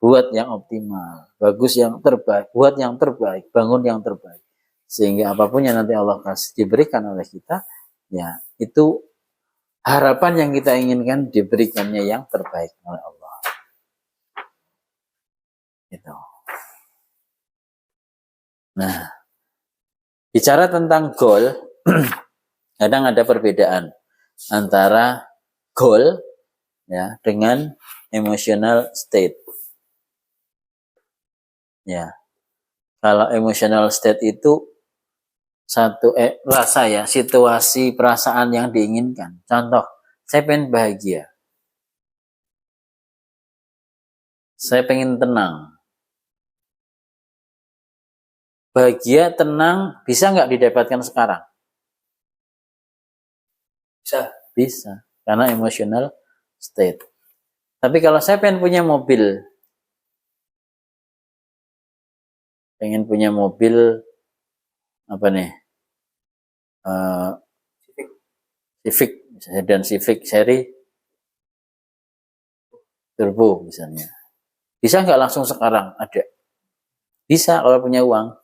buat yang optimal, bagus yang terbaik, buat yang terbaik, bangun yang terbaik. Sehingga apapun yang nanti Allah kasih diberikan oleh kita, ya itu harapan yang kita inginkan diberikannya yang terbaik oleh Allah. Gitu. Nah, bicara tentang goal, kadang ada perbedaan antara goal ya dengan emotional state. Ya, kalau emotional state itu satu rasa ya, situasi perasaan yang diinginkan. Contoh, saya pengen bahagia, saya pengen tenang. Bahagia, tenang, bisa nggak didapatkan sekarang? Bisa, karena emotional state. Tapi kalau saya pengen punya mobil, apa nih? Civic, sedan Civic seri turbo misalnya. Bisa nggak langsung sekarang? Ada. Bisa kalau punya uang,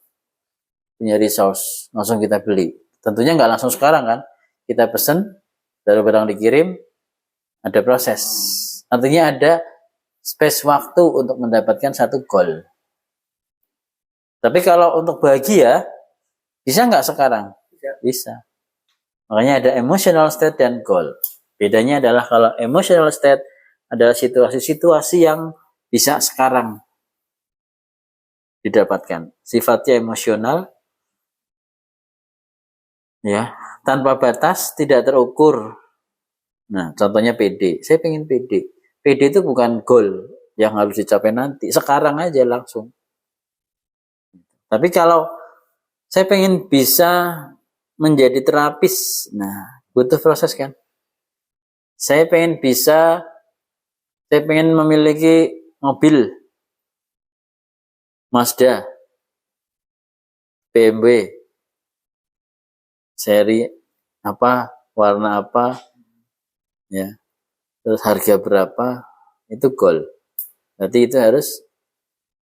punya resource, langsung kita beli. Tentunya nggak langsung sekarang kan? Kita pesen, baru barang dikirim, ada proses. Artinya ada space waktu untuk mendapatkan satu goal. Tapi kalau untuk bahagia, bisa nggak sekarang? Bisa. Makanya ada emotional state dan goal. Bedanya adalah kalau emotional state adalah situasi-situasi yang bisa sekarang didapatkan. Sifatnya emosional, ya, tanpa batas, tidak terukur. Nah, contohnya PD. Saya pengen PD. PD itu bukan goal yang harus dicapai nanti. Sekarang aja langsung. Tapi kalau saya pengen bisa menjadi terapis, nah butuh proses kan. Saya pengen memiliki mobil Mazda, BMW, seri apa, warna apa, ya, terus harga berapa, itu goal. Berarti itu harus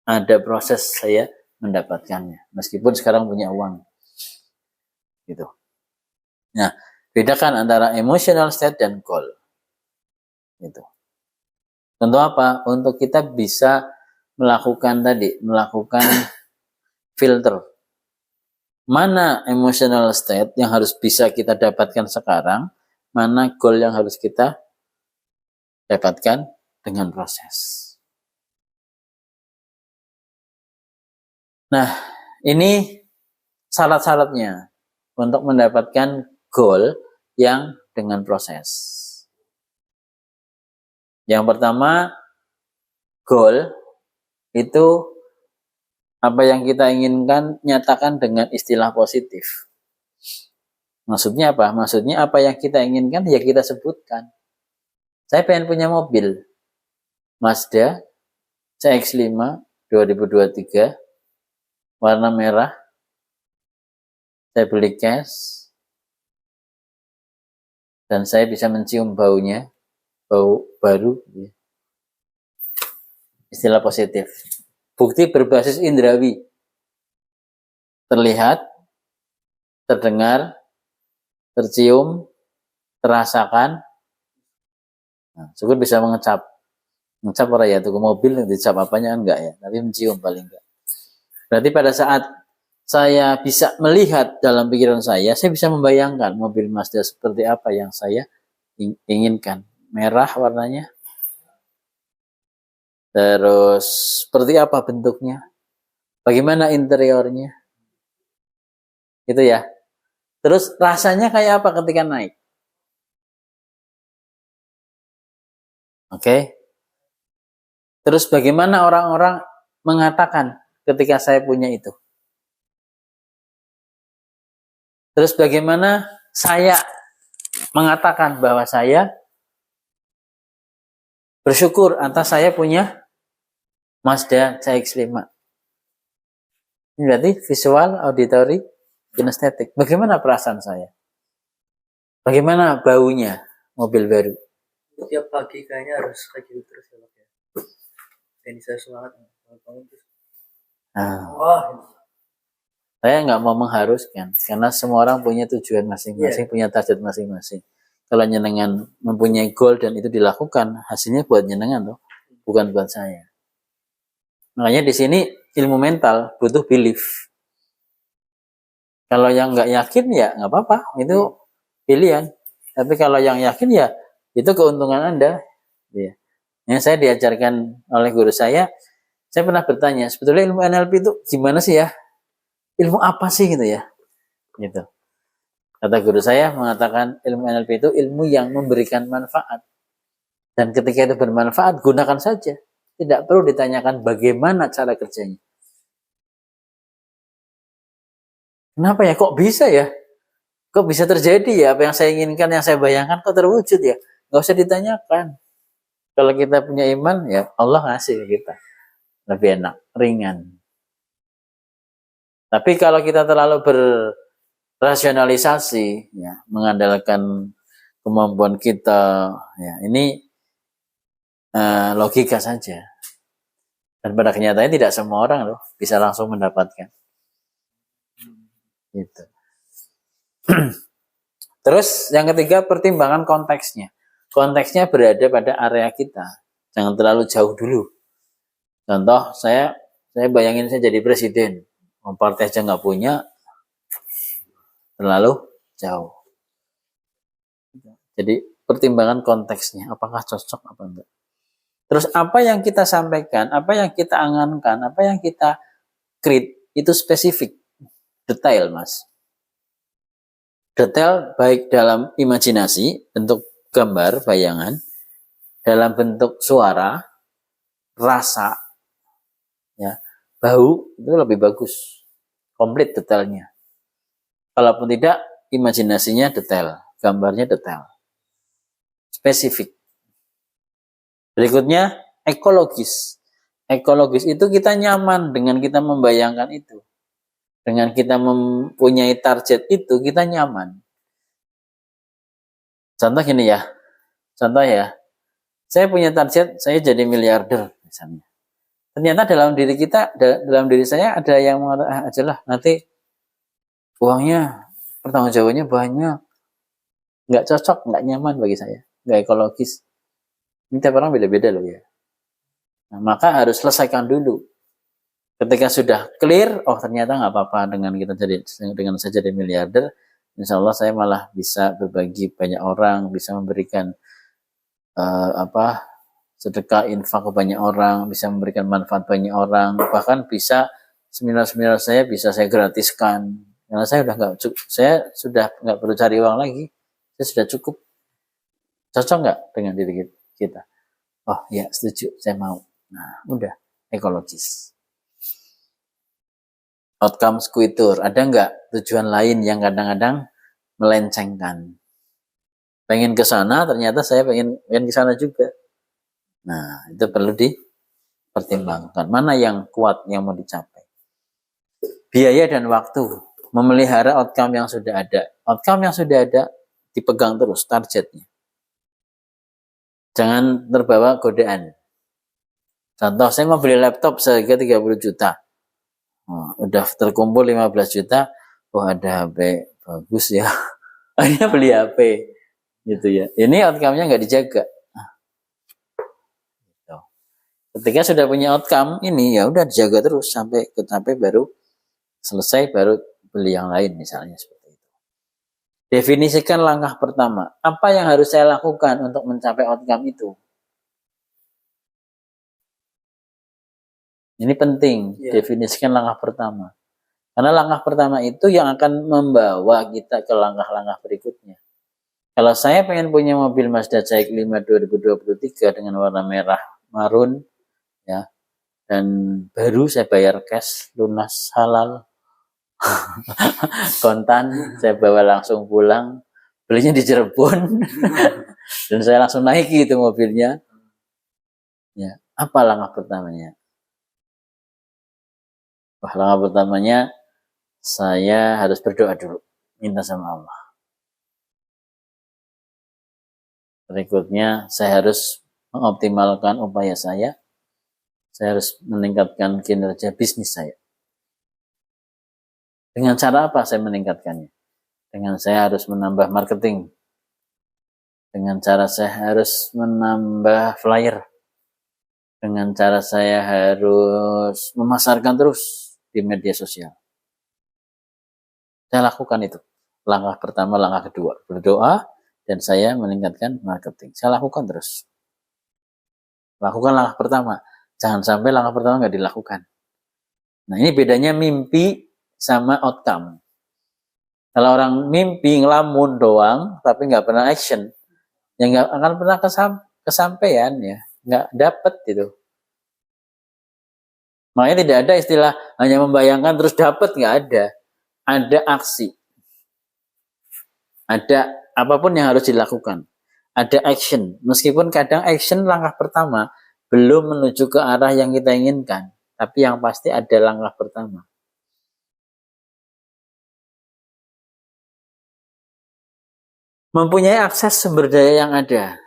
ada proses saya mendapatkannya, meskipun sekarang punya uang, gitu. Nah, bedakan antara emotional state dan goal, gitu. Untuk apa? Untuk kita bisa melakukan filter. Mana emotional state yang harus bisa kita dapatkan sekarang, mana goal yang harus kita dapatkan dengan proses. Nah, ini syarat-syaratnya untuk mendapatkan goal yang dengan proses. Yang pertama, goal itu apa yang kita inginkan nyatakan dengan istilah positif. Maksudnya apa? Maksudnya apa yang kita inginkan ya kita sebutkan. Saya pengen punya mobil Mazda CX-5 2023 warna merah. Saya beli cash dan saya bisa mencium baunya, bau baru. Istilah positif. Bukti berbasis indrawi. Terlihat, terdengar, tercium, terasakan. Nah, syukur bisa mengecap. Mengecap orang ya, tuku mobil dicap apanya enggak ya, tapi mencium paling enggak. Berarti pada saat saya bisa melihat dalam pikiran saya bisa membayangkan mobil Mazda seperti apa yang saya inginkan. Merah warnanya. Terus seperti apa bentuknya? Bagaimana interiornya? Gitu ya. Terus rasanya kayak apa ketika naik? Oke. Terus bagaimana orang-orang mengatakan ketika saya punya itu? Terus bagaimana saya mengatakan bahwa saya bersyukur atas saya punya Mazda CX-5. Ini berarti visual, auditory, kinestetik. Bagaimana perasaan saya? Bagaimana baunya mobil baru? Tiap pagi kayaknya harus kayak gitu terus ya. Ini saya semangat. Nah, saya nggak mau mengharuskan, karena semua orang punya tujuan masing-masing, punya target masing-masing. Kalau nyenengan mempunyai goal dan itu dilakukan, hasilnya buat nyenengan loh, bukan buat saya. Makanya di sini ilmu mental butuh belief. Kalau yang nggak yakin ya nggak apa-apa, itu pilihan. Tapi kalau yang yakin ya itu keuntungan Anda. Ya. Yang saya diajarkan oleh guru saya pernah bertanya, sebetulnya ilmu NLP itu gimana sih ya? Ilmu apa sih gitu ya? Gitu. Kata guru saya mengatakan ilmu NLP itu ilmu yang memberikan manfaat. Dan ketika itu bermanfaat, gunakan saja. Tidak perlu ditanyakan bagaimana cara kerjanya. Kenapa ya? Kok bisa ya? Kok bisa terjadi ya? Apa yang saya inginkan, yang saya bayangkan kok terwujud ya? Gak usah ditanyakan. Kalau kita punya iman, ya Allah ngasih ke kita. Lebih enak, ringan. Tapi kalau kita terlalu berrasionalisasi, ya, mengandalkan kemampuan kita, ya, ini logika saja. Dan pada kenyataannya tidak semua orang loh bisa langsung mendapatkan. Gitu. Terus yang ketiga, pertimbangan konteksnya. Konteksnya berada pada area kita. Jangan terlalu jauh dulu. Contoh, saya bayangin saya jadi presiden. Partai aja nggak punya, terlalu jauh. Jadi pertimbangan konteksnya, apakah cocok apa enggak. Terus apa yang kita sampaikan, apa yang kita angankan, apa yang kita create, itu spesifik, detail mas. Detail baik dalam imajinasi, bentuk gambar, bayangan, dalam bentuk suara, rasa, ya, bau, itu lebih bagus. Komplit detailnya. Kalaupun tidak, imajinasinya detail, gambarnya detail. Spesifik. Berikutnya, ekologis. Ekologis itu kita nyaman dengan kita membayangkan itu. Dengan kita mempunyai target itu, kita nyaman. Contoh gini ya. Contoh ya. Saya punya target, saya jadi miliarder misalnya. Ternyata dalam diri kita, dalam diri saya ada yang mengatakan, ajalah nanti uangnya, pertanggungjawabannya banyak. Nggak cocok, nggak nyaman bagi saya. Nggak ekologis. Ini tiap orang beda-beda loh ya. Nah, maka harus selesaikan dulu. Ketika sudah clear, oh ternyata nggak apa-apa dengan saya jadi miliarder. Insya Allah saya malah bisa berbagi banyak orang, bisa memberikan sedekah infak ke banyak orang, bisa memberikan manfaat banyak orang, bahkan bisa seminar-seminar saya bisa saya gratiskan. Karena saya sudah nggak perlu cari uang lagi, saya sudah cukup. Cocok nggak dengan diri kita? Oh ya setuju, saya mau. Nah udah ekologis. Outcome skuitur, ada nggak tujuan lain yang kadang-kadang melencengkan? Pengen ke sana, ternyata saya pengen ke sana juga. Nah, itu perlu dipertimbangkan. Mana yang kuat yang mau dicapai? Biaya dan waktu. Memelihara outcome yang sudah ada. Outcome yang sudah ada dipegang terus targetnya. Jangan terbawa godaan. Contoh, saya mau beli laptop seharga 30 juta. Udah terkumpul 15 juta. Oh, ada HP bagus ya. Akhirnya beli HP. Gitu ya. Ini outcome-nya nggak dijaga. Ketika sudah punya outcome ini ya udah dijaga terus sampai baru selesai, baru beli yang lain misalnya seperti itu. Definisikan langkah pertama. Apa yang harus saya lakukan untuk mencapai outcome itu? Ini penting, definisikan langkah pertama. Karena langkah pertama itu yang akan membawa kita ke langkah-langkah berikutnya. Kalau saya pengen punya mobil Mazda CX-5 2023 dengan warna merah marun, ya, dan baru saya bayar cash, lunas, halal, kontan, saya bawa langsung pulang, belinya di Cirebon, dan saya langsung naiki itu mobilnya. Ya, apa langkah pertamanya? Langkah pertamanya saya harus berdoa dulu, minta sama Allah. Berikutnya saya harus mengoptimalkan upaya saya Saya harus meningkatkan kinerja bisnis saya. Dengan cara apa saya meningkatkannya? Dengan saya harus menambah marketing. Dengan cara saya harus menambah flyer. Dengan cara saya harus memasarkan terus di media sosial. Saya lakukan itu. Langkah pertama, langkah kedua. Berdoa dan saya meningkatkan marketing. Saya lakukan terus. Lakukan langkah pertama. Jangan sampai langkah pertama nggak dilakukan. Nah, ini bedanya mimpi sama outcome. Kalau orang mimpi ngelamun doang, tapi nggak pernah action, ya nggak akan pernah kesampaian ya, nggak dapet gitu. Makanya tidak ada istilah hanya membayangkan terus dapet, nggak ada. Ada aksi, ada apapun yang harus dilakukan, ada action. Meskipun kadang action langkah pertama belum menuju ke arah yang kita inginkan, tapi yang pasti ada langkah pertama. Mempunyai akses sumber daya yang ada.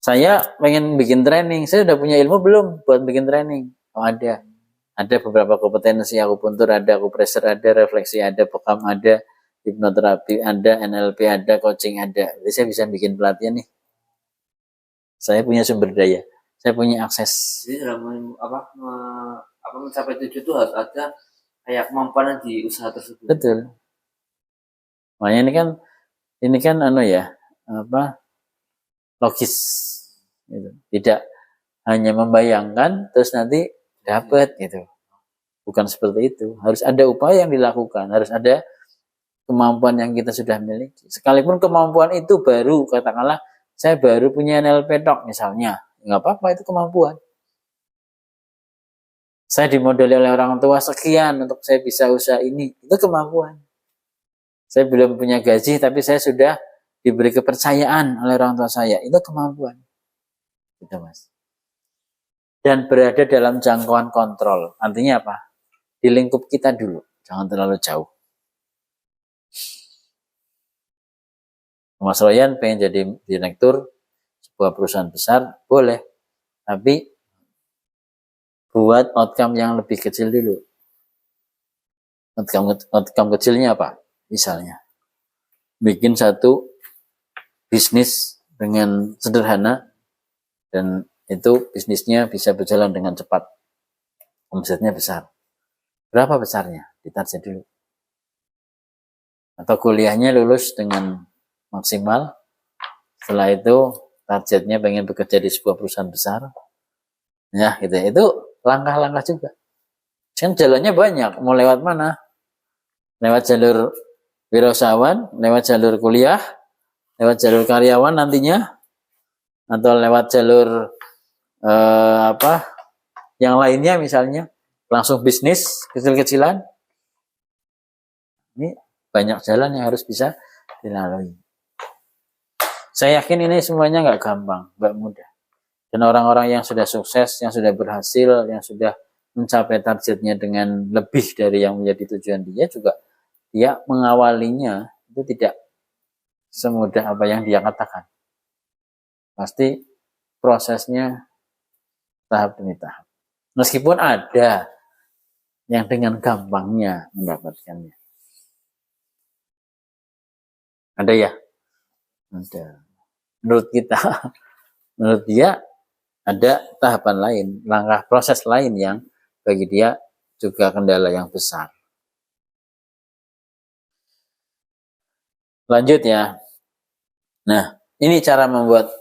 Saya pengen bikin training, saya udah punya ilmu belum buat bikin training? Oh ada. Ada beberapa kompetensi, akupuntur ada, akupressure ada, refleksi ada, pekam ada, hipnoterapi ada, NLP ada, coaching ada. Jadi saya bisa bikin pelatihan nih. Saya punya sumber daya, saya punya akses. Jadi dalam mencapai tujuan itu harus ada kayak kemampuan di usaha tersebut. Betul. Makanya ini kan logis. Gitu. Tidak hanya membayangkan terus nanti dapat gitu. Bukan seperti itu. Harus ada upaya yang dilakukan, harus ada kemampuan yang kita sudah miliki. Sekalipun kemampuan itu baru, katakanlah saya baru punya NLP Talk misalnya, nggak apa-apa, itu kemampuan. Saya dimodali oleh orang tua sekian untuk saya bisa usaha ini, itu kemampuan. Saya belum punya gaji tapi saya sudah diberi kepercayaan oleh orang tua saya, itu kemampuan. Gitu Mas. Dan berada dalam jangkauan kontrol. Artinya apa? Di lingkup kita dulu, jangan terlalu jauh. Mas Royan pengen jadi direktur sebuah perusahaan besar, boleh. Tapi buat outcome yang lebih kecil dulu. Outcome kecilnya apa? Misalnya, bikin satu bisnis dengan sederhana dan itu bisnisnya bisa berjalan dengan cepat. Omsetnya besar. Berapa besarnya? Ditarget dulu. Atau kuliahnya lulus dengan maksimal. Setelah itu targetnya pengen bekerja di sebuah perusahaan besar. Ya, gitu. Itu langkah-langkah juga. Kan jalannya banyak. Mau lewat mana? Lewat jalur wirausahawan, lewat jalur kuliah, lewat jalur karyawan nantinya, atau lewat jalur yang lainnya misalnya langsung bisnis kecil-kecilan. Ini banyak jalan yang harus bisa dilalui. Saya yakin ini semuanya nggak gampang, nggak mudah. Dan orang-orang yang sudah sukses, yang sudah berhasil, yang sudah mencapai targetnya dengan lebih dari yang menjadi tujuan dia juga, dia mengawalinya itu tidak semudah apa yang dia katakan. Pasti prosesnya tahap demi tahap. Meskipun ada yang dengan gampangnya mendapatkannya. Ada ya? Ada. Menurut kita, menurut dia ada tahapan lain, langkah proses lain yang bagi dia juga kendala yang besar. Lanjut ya. Nah, ini cara membuat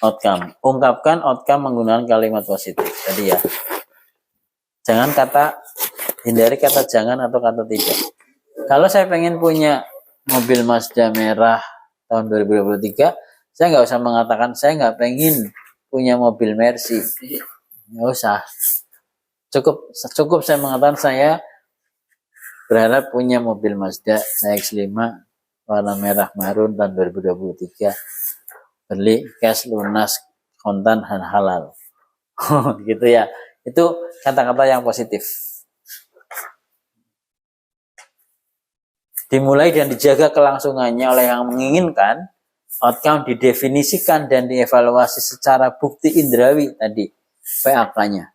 outcome. Ungkapkan outcome menggunakan kalimat positif. Tadi ya. Hindari kata jangan atau kata tidak. Kalau saya pengen punya mobil Mazda merah tahun 2023, saya nggak usah mengatakan saya nggak pengen punya mobil Mercy. Nggak usah. Cukup saya mengatakan saya berharap punya mobil Mazda CX-5 warna merah marun tahun 2023. Beli cash lunas kontan dan halal. Gitu ya. Itu kata-kata yang positif. Dimulai dan dijaga kelangsungannya oleh yang menginginkan, outcome didefinisikan dan dievaluasi secara bukti indrawi tadi, PAK-nya.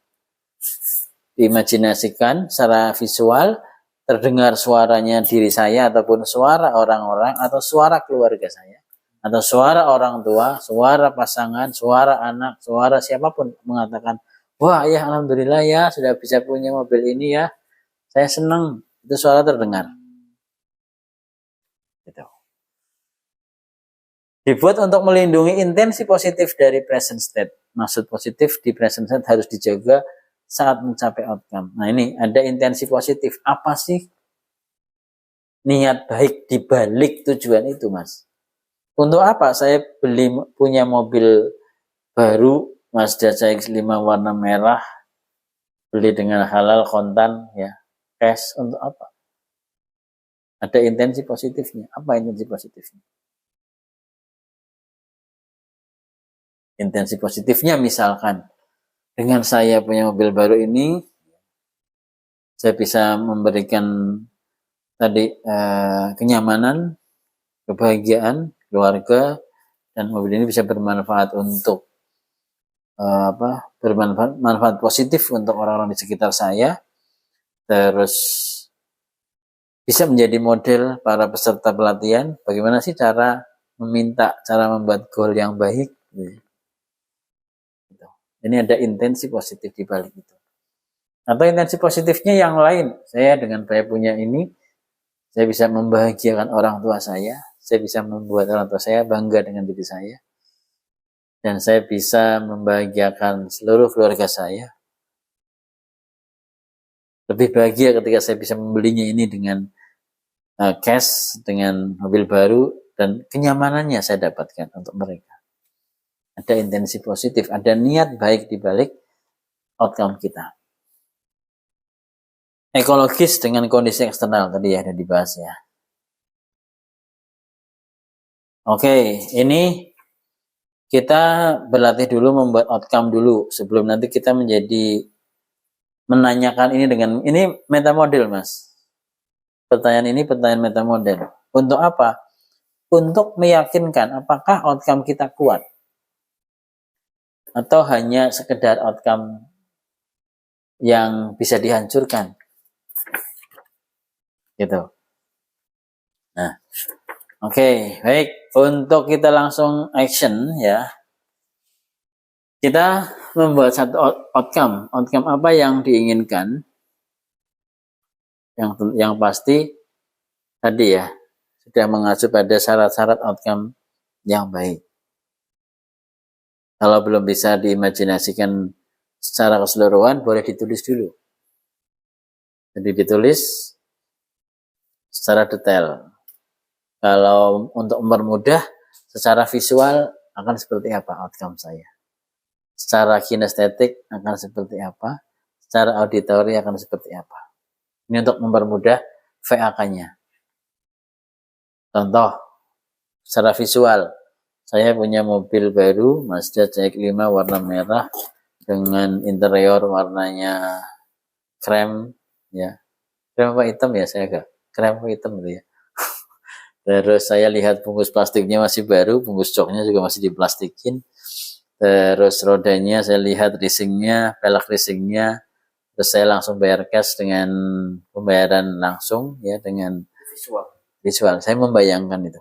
Diimajinasikan secara visual, terdengar suaranya diri saya ataupun suara orang-orang atau suara keluarga saya atau suara orang tua, suara pasangan, suara anak, suara siapapun mengatakan, wah ya alhamdulillah ya sudah bisa punya mobil ini ya, saya senang, itu suara terdengar. Gitu. Dibuat untuk melindungi intensi positif dari present state. Maksud positif di present state harus dijaga saat mencapai outcome. Nah ini ada intensi positif. Apa sih niat baik di balik tujuan itu, Mas? Untuk apa saya punya mobil baru Mazda CX-5 warna merah, beli dengan halal kontan ya, cash, untuk apa? Ada intensi positifnya. Apa intensi positifnya? Intensi positifnya misalkan dengan saya punya mobil baru ini, saya bisa memberikan tadi kenyamanan, kebahagiaan keluarga, dan mobil ini bisa bermanfaat untuk bermanfaat positif untuk orang-orang di sekitar saya, terus bisa menjadi model para peserta pelatihan bagaimana sih cara membuat goal yang baik. Ini ada intensi positif di balik itu. Atau intensi positifnya yang lain, saya dengan saya punya ini, saya bisa membahagiakan orang tua saya bisa membuat orang tua saya bangga dengan diri saya, dan saya bisa membahagiakan seluruh keluarga saya. Lebih bahagia ketika saya bisa membelinya ini dengan cash, dengan mobil baru, dan kenyamanannya saya dapatkan untuk mereka. Ada intensi positif, ada niat baik di balik outcome kita. Ekologis dengan kondisi eksternal tadi ya, ada dibahas ya. Oke, ini kita berlatih dulu membuat outcome dulu sebelum nanti kita menanyakan ini dengan ini metamodel, Mas. Pertanyaan ini pertanyaan metamodel. Untuk apa? Untuk meyakinkan apakah outcome kita kuat atau hanya sekedar outcome yang bisa dihancurkan. Gitu. Nah, oke, baik. Untuk kita langsung action ya. Kita membuat satu outcome. Outcome apa yang diinginkan? Yang pasti tadi ya, sudah mengacu pada syarat-syarat outcome yang baik. Kalau belum bisa diimajinasikan secara keseluruhan, boleh ditulis dulu. Jadi ditulis secara detail. Kalau untuk mempermudah, secara visual akan seperti apa outcome saya. Secara kinestetik akan seperti apa. Secara auditori akan seperti apa. Ini untuk mempermudah VAK-nya. Contoh, secara visual, saya punya mobil baru, Mazda CX-5 warna merah, dengan interior warnanya krem, ya. Krem apa hitam ya, saya agak krem apa hitam gitu ya. Terus saya lihat bungkus plastiknya masih baru, bungkus joknya juga masih diplastikin. Terus rodanya saya lihat racingnya, pelek racingnya. Terus saya langsung bayar cash dengan pembayaran langsung ya, dengan visual. Saya membayangkan itu.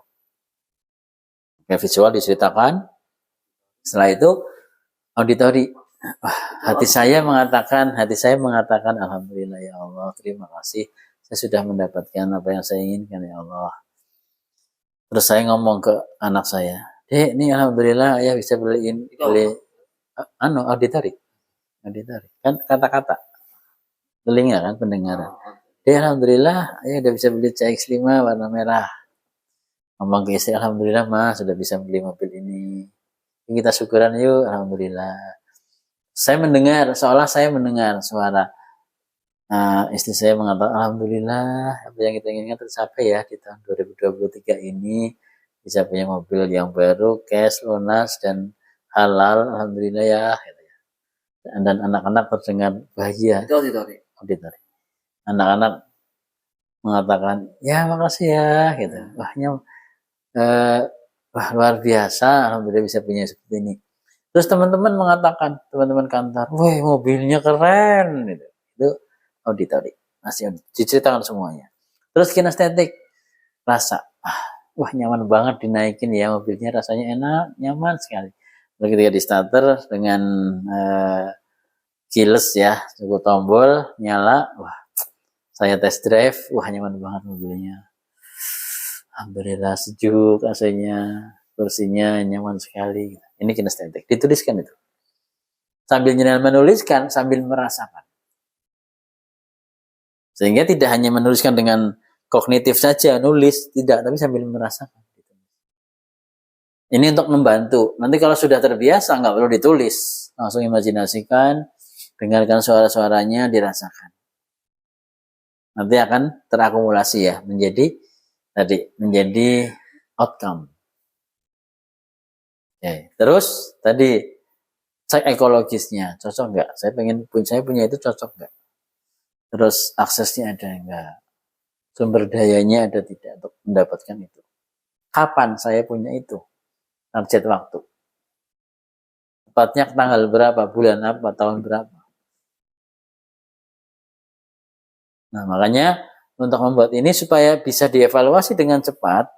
Oke, visual diceritakan. Setelah itu auditori. Hati saya mengatakan alhamdulillah ya Allah, terima kasih. Saya sudah mendapatkan apa yang saya inginkan ya Allah. Terus saya ngomong ke anak saya, Dek, ini alhamdulillah ya bisa beli auditori. Kan kata-kata telinga kan, pendengaran. Dek, alhamdulillah ya udah bisa beli CX-5 warna merah. Ngomong ke istri, alhamdulillah Mas sudah bisa beli mobil ini. Kita syukuran yuk, alhamdulillah. Saya mendengar suara istri saya mengatakan, alhamdulillah apa yang kita inginkan tercapai ya di tahun 2023 ini, bisa punya mobil yang baru, cash, lunas, dan halal, alhamdulillah ya. Dan anak-anak terdengar bahagia. Itu auditori. Anak-anak mengatakan, ya makasih ya, gitu. Wahnya Wah, luar biasa, alhamdulillah bisa punya seperti ini. Terus teman-teman mengatakan, teman-teman kantor, wah mobilnya keren. Itu auditory, masih diceritakan semuanya. Terus kinestetik, rasa, wah nyaman banget dinaikin ya mobilnya, rasanya enak, nyaman sekali. Lalu ketika di starter dengan keyless ya, cukup tombol, nyala, wah saya test drive, wah nyaman banget mobilnya. Alhamdulillah sejuk AC-nya, kursinya nyaman sekali. Ini kinestetik, dituliskan itu. Sambil menuliskan, sambil merasakan. Sehingga tidak hanya menuliskan dengan kognitif saja, nulis, tidak, tapi sambil merasakan. Ini untuk membantu. Nanti kalau sudah terbiasa, nggak perlu ditulis. Langsung imajinasikan, dengarkan suara-suaranya, dirasakan. Nanti akan terakumulasi ya, menjadi outcome. Oke. Terus tadi cek ekologisnya, cocok nggak? Saya punya itu cocok nggak? Terus aksesnya ada nggak? Sumber dayanya ada tidak untuk mendapatkan itu? Kapan saya punya itu? Target waktu. Tepatnya tanggal berapa, bulan apa, tahun berapa. Nah, makanya untuk membuat ini supaya bisa dievaluasi dengan cepat,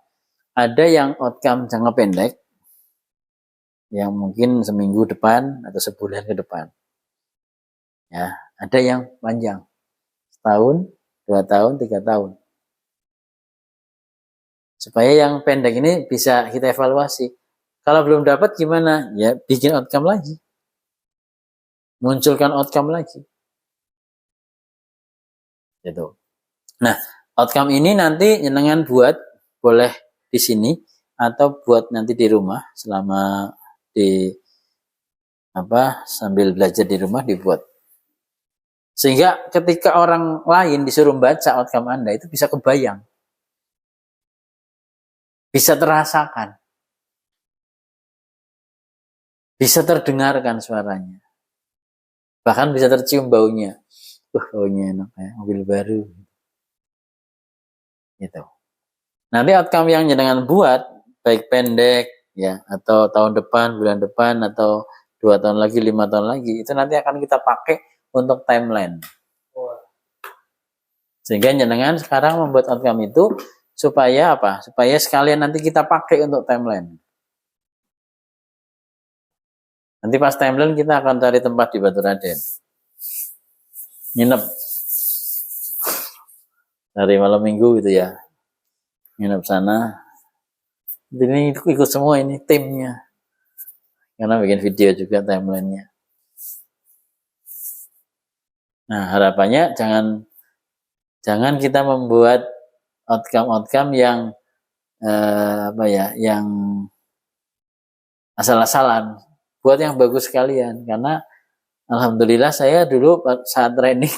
ada yang outcome jangka pendek, yang mungkin seminggu depan atau sebulan ke depan. Ya, ada yang panjang, setahun, 2 tahun, 3 tahun. Supaya yang pendek ini bisa kita evaluasi. Kalau belum dapat gimana? Ya bikin outcome lagi. Munculkan outcome lagi. Gitu. Nah, outcome ini nanti jenengan buat boleh di sini atau buat nanti di rumah selama sambil belajar di rumah dibuat. Sehingga ketika orang lain disuruh baca outcome Anda itu bisa kebayang. Bisa terasakan. Bisa terdengarkan suaranya. Bahkan bisa tercium baunya. Baunya enak ya, mobil baru. Gitu. Nanti outcome yang jenengan buat, baik pendek ya, atau tahun depan, bulan depan, atau 2 tahun lagi, 5 tahun lagi, itu nanti akan kita pakai untuk timeline. Sehingga jenengan sekarang membuat outcome itu supaya apa? Supaya sekalian nanti kita pakai untuk timeline. Nanti pas timeline kita akan cari tempat di Batu Raden. Nginep. Hari malam minggu gitu ya. Nginep sana. Ini ikut semua ini timnya. Karena bikin video juga timelinenya. Nah, harapannya jangan kita membuat outcome yang yang asal-asalan. Buat yang bagus sekalian, karena alhamdulillah saya dulu saat training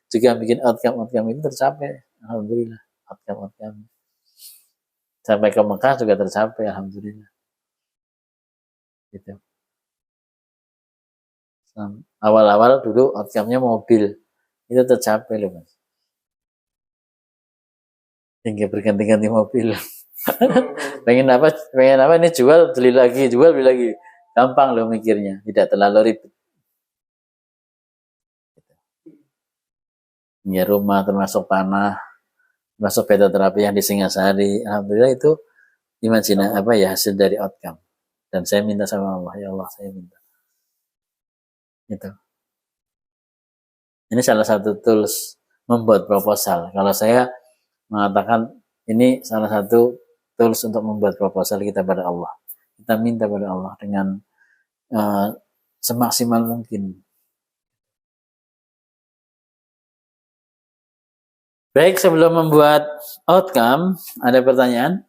juga bikin outcome itu tercapai. Alhamdulillah, outcome. Sampai ke Mekah juga tercapai, alhamdulillah. Gitu. Awal-awal dulu outcome-nya mobil, itu tercapai loh Mas. Hingga berganti-ganti mobil. pengen apa ini jual beli lagi, gampang loh mikirnya, tidak terlalu ribet. Ya rumah termasuk tanah, termasuk terapi yang di Singasari, alhamdulillah itu hasil dari outcome. Dan saya minta sama Allah, ya Allah saya minta. Itu. Ini salah satu tools membuat proposal. Kalau saya mengatakan ini salah satu tools untuk membuat proposal kita pada Allah. Kita minta pada Allah dengan semaksimal mungkin. Baik, sebelum membuat outcome, ada pertanyaan?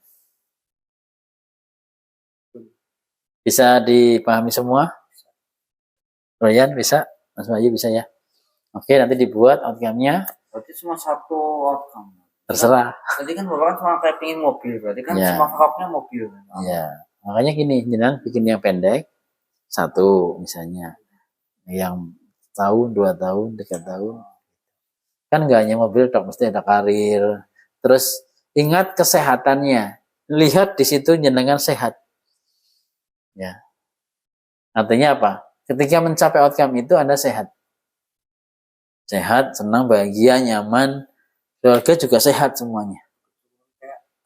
Bisa dipahami semua? Ryan bisa? Mas Bayu bisa ya? Oke, nanti dibuat outcome-nya. Berarti cuma satu outcome. Terserah. Tadi kan Bapak cuma kayak pingin mobil, berarti kan cuma fakapnya mobil. Iya, makanya gini, jangan bikin yang pendek, 1 misalnya. Yang tahun, 2 tahun, 3 tahun. Kan nggak hanya mobil, mesti ada karir. Terus ingat kesehatannya. Lihat di situ jenengan sehat. Ya. Artinya apa? Ketika mencapai outcome itu Anda sehat. Sehat, senang, bahagia, nyaman, keluarga juga sehat semuanya.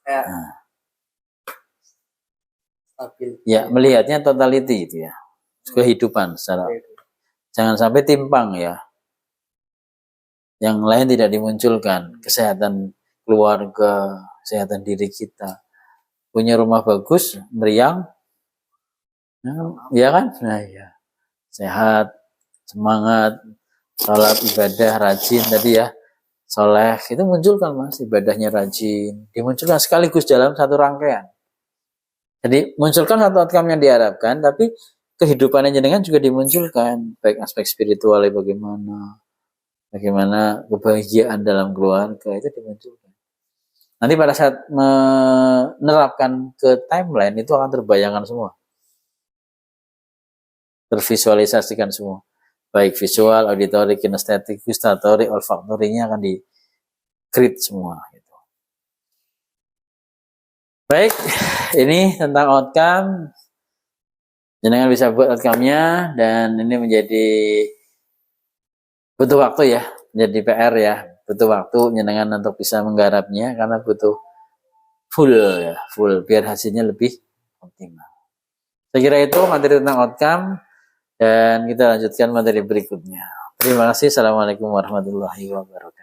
Kayak Nah, stabil. ya, melihatnya totality itu ya. Kehidupan secara. Jangan sampai timpang ya. Yang lain tidak dimunculkan. Kesehatan keluarga, kesehatan diri kita. Punya rumah bagus, meriang. Ya kan? Nah, ya. Sehat, semangat, sholat, ibadah, rajin tadi ya. Soleh, itu munculkan mas, ibadahnya rajin. Dimunculkan sekaligus dalam satu rangkaian. Jadi munculkan satu outcome yang diharapkan, tapi kehidupannya jenengan juga dimunculkan. Baik aspek spiritualnya bagaimana kebahagiaan dalam keluarga itu dimunculkan. Nanti pada saat menerapkan ke timeline itu akan terbayangkan semua. Tervisualisasikan semua. Baik visual, auditory, kinestetik, gustatory, olfaktorinya akan di-create semua. Gitu. Baik, ini tentang outcome. Jangan bisa buat outcome-nya dan ini menjadi butuh waktu ya, menjadi PR ya. Butuh waktu jenengan untuk bisa menggarapnya karena butuh full ya, full biar hasilnya lebih optimal. Saya kira itu materi tentang outcome. Dan kita lanjutkan materi berikutnya. Terima kasih. Assalamualaikum warahmatullahi wabarakatuh.